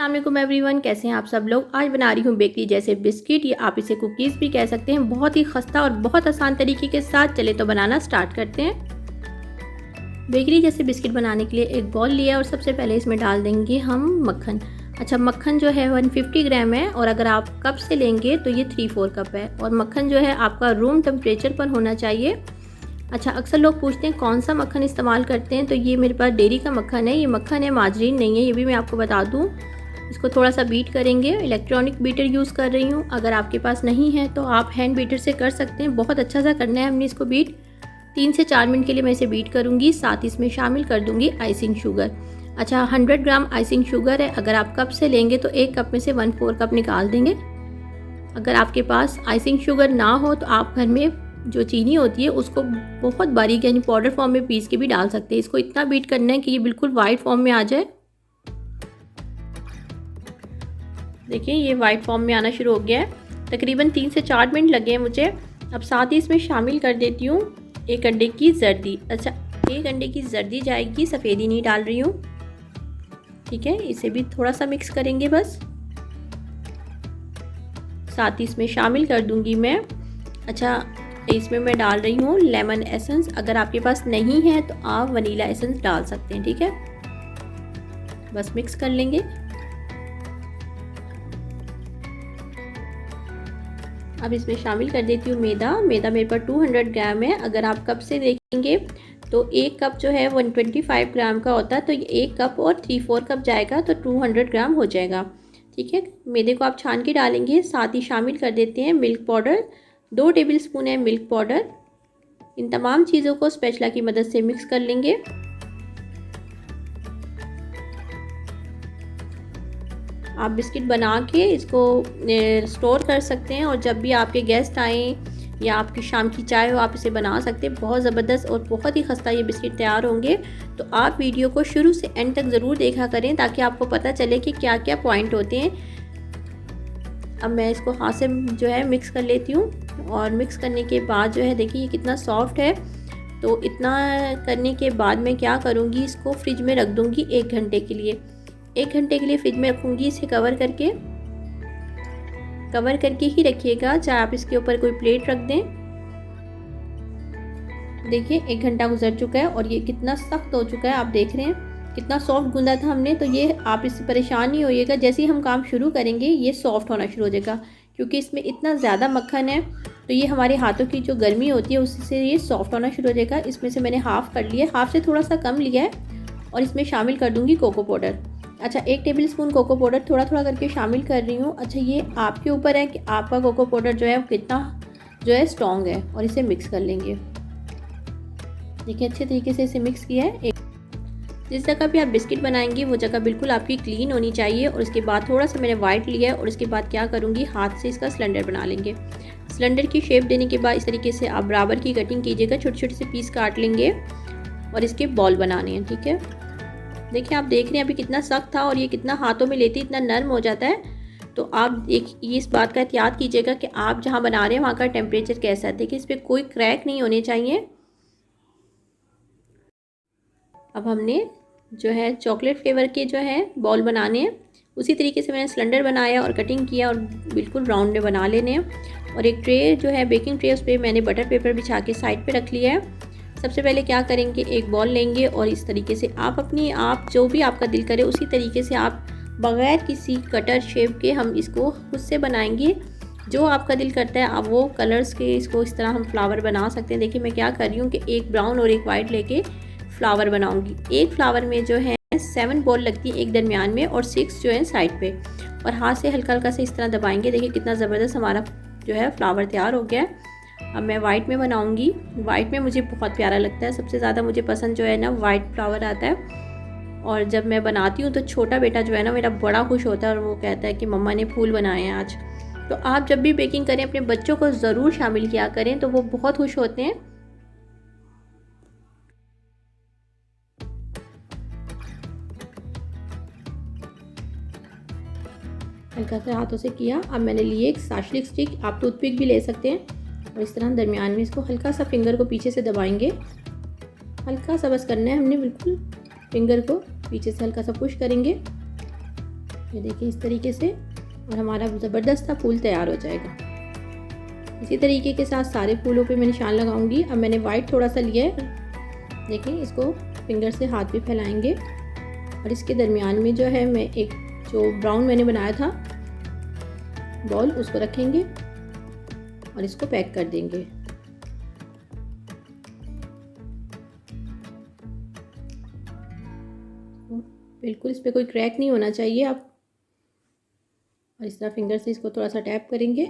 अस्सलाम वालेकुम एवरीवन, कैसे हैं आप सब लोग। आज बना रही हूँ बेकरी जैसे बिस्किट या आप इसे कुकीज़ भी कह सकते हैं। बहुत ही खस्ता और बहुत आसान तरीके के साथ चले तो बनाना स्टार्ट करते हैं। बेकरी जैसे बिस्किट बनाने के लिए एक बॉल लिया और सबसे पहले इसमें डाल देंगे हम मक्खन। अच्छा, मक्खन जो है 150 ग्राम है और अगर आप कप से लेंगे तो ये 3/4 कप है। और मक्खन जो है आपका रूम टेम्परेचर पर होना चाहिए। अच्छा, अक्सर लोग पूछते हैं कौन सा मक्खन इस्तेमाल करते हैं, तो ये मेरे पास डेयरी का मक्खन है। ये मक्खन है, माजरीन नहीं है, ये भी मैं आपको बता दूं। इसको थोड़ा सा बीट करेंगे। इलेक्ट्रॉनिक बीटर यूज़ कर रही हूँ, अगर आपके पास नहीं है तो आप हैंड बीटर से कर सकते हैं। बहुत अच्छा सा करना है हमने इसको बीट। 3 से 4 मिनट के लिए मैं इसे बीट करूँगी। साथ ही इसमें शामिल कर दूँगी आइसिंग शुगर। अच्छा, 100 ग्राम आइसिंग शुगर है। अगर आप कप से लेंगे तो एक कप में से 1/4 कप निकाल देंगे। अगर आपके पास आइसिंग शुगर ना हो तो आप घर में जो चीनी होती है उसको बहुत बारीक यानी पाउडर फॉर्म में पीस के भी डाल सकते हैं। इसको इतना बीट करना है कि ये बिल्कुल वाइट फॉर्म में आ जाए। देखिए, ये वाइट फॉर्म में आना शुरू हो गया है। तकरीबन 3 से 4 मिनट लगे हैं मुझे। अब साथ ही इसमें शामिल कर देती हूँ 1 अंडे की जर्दी। अच्छा, 1 अंडे की जर्दी जाएगी, सफ़ेदी नहीं डाल रही हूँ। ठीक है, इसे भी थोड़ा सा मिक्स करेंगे बस। साथ ही इसमें शामिल कर दूंगी मैं, अच्छा, इसमें मैं डाल रही हूँ लेमन एसेंस। अगर आपके पास नहीं है तो आप वनीला एसेंस डाल सकते हैं। ठीक है, बस मिक्स कर लेंगे। अब इसमें शामिल कर देती हूँ मैदा। मैदा मेरे पास 200 ग्राम है। अगर आप कप से देखेंगे तो एक कप जो है 125 ग्राम का होता है, तो ये 1 कप और 3/4 कप जाएगा तो 200 ग्राम हो जाएगा। ठीक है, मैदे को आप छान के डालेंगे। साथ ही शामिल कर देते हैं मिल्क पाउडर। 2 टेबलस्पून है मिल्क पाउडर। इन तमाम चीज़ों को स्पैचुला की मदद से मिक्स कर लेंगे। आप बिस्किट बना के इसको स्टोर कर सकते हैं और जब भी आपके गेस्ट आएँ या आपकी शाम की चाय हो, आप इसे बना सकते हैं। बहुत ज़बरदस्त और बहुत ही खस्ता ये बिस्किट तैयार होंगे। तो आप वीडियो को शुरू से एंड तक ज़रूर देखा करें ताकि आपको पता चले कि क्या क्या पॉइंट होते हैं। अब मैं इसको हाथ से जो है मिक्स कर लेती हूँ और मिक्स करने के बाद जो है देखिए ये कितना सॉफ्ट है। तो इतना करने के बाद मैं क्या करूँगी, इसको फ्रिज में रख दूँगी 1 घंटे के लिए। 1 घंटे के लिए फ्रिज में रखूँगी। इसे कवर करके ही रखिएगा, चाहे आप इसके ऊपर कोई प्लेट रख दें। देखिए 1 घंटा गुजर चुका है और ये कितना सख्त हो चुका है। आप देख रहे हैं कितना सॉफ्ट गूंदा था हमने। तो ये आप इससे परेशान नहीं होइएगा, जैसे ही हम काम शुरू करेंगे ये सॉफ्ट होना शुरू हो जाएगा, क्योंकि इसमें इतना ज़्यादा मक्खन है। तो ये हमारे हाथों की जो गर्मी होती है उससे ये सॉफ्ट होना शुरू हो जाएगा। इसमें से मैंने हाफ़ कर लिया है, हाफ़ से थोड़ा सा कम लिया है और इसमें शामिल कर दूँगी कोको पाउडर। अच्छा, 1 टेबलस्पून कोको पाउडर थोड़ा थोड़ा करके शामिल कर रही हूँ। अच्छा, ये आपके ऊपर है कि आपका कोको पाउडर जो है वो कितना जो है स्ट्रॉन्ग है। और इसे मिक्स कर लेंगे। देखिए अच्छे तरीके से इसे मिक्स किया है। जिस जगह भी आप बिस्किट बनाएंगे वो जगह बिल्कुल आपकी क्लीन होनी चाहिए। और उसके बाद थोड़ा सा मैंने वाइट लिया है और इसके बाद क्या करूँगी, हाथ से इसका सिलेंडर बना लेंगे। सिलेंडर की शेप देने के बाद इस तरीके से आप बराबर की कटिंग कीजिएगा। छोटे छोटे से पीस काट लेंगे और इसके बॉल बनाने हैं। ठीक है, देखिए आप देख रहे हैं अभी कितना सख्त था और ये कितना हाथों में लेते इतना नरम हो जाता है। तो आप ये इस बात का एहतियात कीजिएगा कि आप जहाँ बना रहे हैं वहाँ का टेम्परेचर कैसा है। देखिए इस पर कोई क्रैक नहीं होने चाहिए। अब हमने जो है चॉकलेट फ्लेवर के जो है बॉल बनाने हैं। उसी तरीके से मैंने सिलेंडर बनाया और कटिंग किया और बिल्कुल राउंड में बना लेने हैं। और एक ट्रे जो है बेकिंग ट्रे, उस पर मैंने बटर पेपर बिछा के साइड पे रख लिया है। सबसे पहले क्या करेंगे, एक बॉल लेंगे और इस तरीके से आप जो भी आपका दिल करे उसी तरीके से आप बग़ैर किसी कटर शेप के हम इसको खुद से बनाएंगे। जो आपका दिल करता है आप वो कलर्स के इसको इस तरह हम फ्लावर बना सकते हैं। देखिए मैं क्या कर रही हूँ कि एक ब्राउन और एक वाइट लेके फ्लावर बनाऊंगी। एक फ्लावर में जो है 7 बॉल लगती है एक दरमियान में और 6 जो है साइड पे, और हाथ से हल्का हल्का से इस तरह दबाएंगे। देखिए कितना ज़बरदस्त हमारा जो है फ्लावर तैयार हो गया है। अब मैं वाइट में बनाऊंगी। वाइट में मुझे बहुत प्यारा लगता है, सबसे ज़्यादा मुझे पसंद जो है ना वाइट फ्लावर आता है। और जब मैं बनाती हूँ तो छोटा बेटा जो है ना मेरा बड़ा खुश होता है और वो कहता है कि मम्मा ने फूल बनाए हैं आज। तो आप जब भी बेकिंग करें अपने बच्चों को ज़रूर शामिल किया करें, तो वो बहुत खुश होते हैं। हल्का से हाथों से किया। अब मैंने लिए एक साशलिक स्टिक, आप टूथपिक भी ले सकते हैं। और इस तरह दरमियान में इसको हल्का सा फिंगर को पीछे से दबाएंगे। हल्का सा बस करना है हमने, बिल्कुल फिंगर को पीछे से हल्का सा पुश करेंगे। ये देखिए इस तरीके से, और हमारा ज़बरदस्त सा फूल तैयार हो जाएगा। इसी तरीके के साथ सारे फूलों पे मैं निशान लगाऊंगी। अब मैंने वाइट थोड़ा सा लिया है, देखिए इसको फिंगर से हाथ पे फैलाएंगे और इसके दरमियान में जो है मैं एक जो ब्राउन मैंने बनाया था बॉल उसको रखेंगे और इसको पैक कर देंगे। बिल्कुल इस पर कोई क्रैक नहीं होना चाहिए आप, और इस तरह फिंगर से इसको थोड़ा सा टैप करेंगे।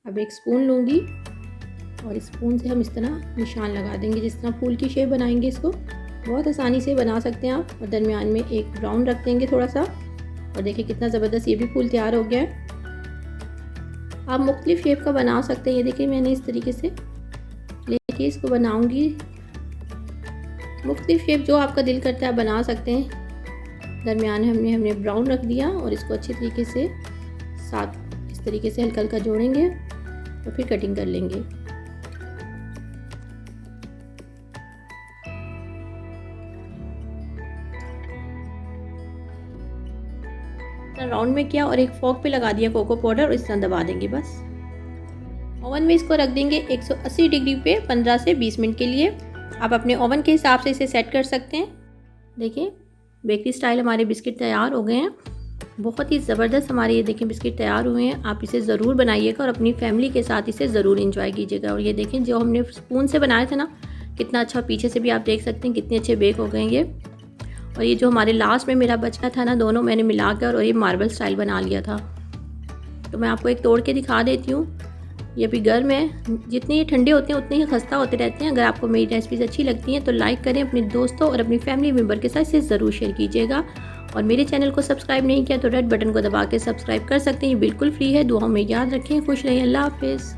अब एक स्पून लूँगी और इस स्पून से हम इस तरह निशान लगा देंगे, जिस तरह फूल की शेप बनाएंगे इसको बहुत आसानी से बना सकते हैं आप। और दरमियान में एक ब्राउन रख देंगे थोड़ा सा, और देखिए कितना ज़बरदस्त ये भी फूल तैयार हो गया है। आप मुख्तलिफ शेप का बना सकते हैं। ये देखिए मैंने इस तरीके से लेके इसको बनाऊंगी। मुख्तलिफ शेप जो आपका दिल करता है बना सकते हैं। दरमियान हमने ब्राउन रख दिया और इसको अच्छी तरीके से साथ इस तरीके से हल्का हल्का जोड़ेंगे और फिर कटिंग कर लेंगे। राउंड में किया और एक फॉक पे लगा दिया कोको पाउडर और इस तरह दबा देंगे बस। ओवन में इसको रख देंगे 180 डिग्री पे 15 से 20 मिनट के लिए। आप अपने ओवन के हिसाब से इसे सेट कर सकते हैं। देखिए बेकरी स्टाइल हमारे बिस्किट तैयार हो गए हैं। बहुत ही ज़बरदस्त हमारे ये देखें बिस्किट तैयार हुए हैं। आप इसे ज़रूर बनाइएगा और अपनी फैमिली के साथ इसे ज़रूर इंजॉय कीजिएगा। और ये देखें जो हमने स्पून से बनाए थे ना, कितना अच्छा पीछे से भी आप देख सकते हैं कितने अच्छे बेक हो गए ये। और ये जो हमारे लास्ट में मेरा बचा था ना, दोनों मैंने मिलाकर और ये मार्बल स्टाइल बना लिया था। तो मैं आपको एक तोड़ के दिखा देती हूँ। ये अभी गर्म है, जितने ये ठंडे होते हैं उतने ही खस्ता होते रहते हैं। अगर आपको मेरी रेसिपीज़ अच्छी लगती हैं तो लाइक करें, अपने दोस्तों और अपनी फैमिली मेम्बर के साथ इसे ज़रूर शेयर कीजिएगा। और मेरे चैनल को सब्सक्राइब नहीं किया तो रेड बटन को दबा के सब्सक्राइब कर सकते हैं, ये बिल्कुल फ्री है। दुआओं में याद रखें, खुश रहें, अल्लाह हाफिज़।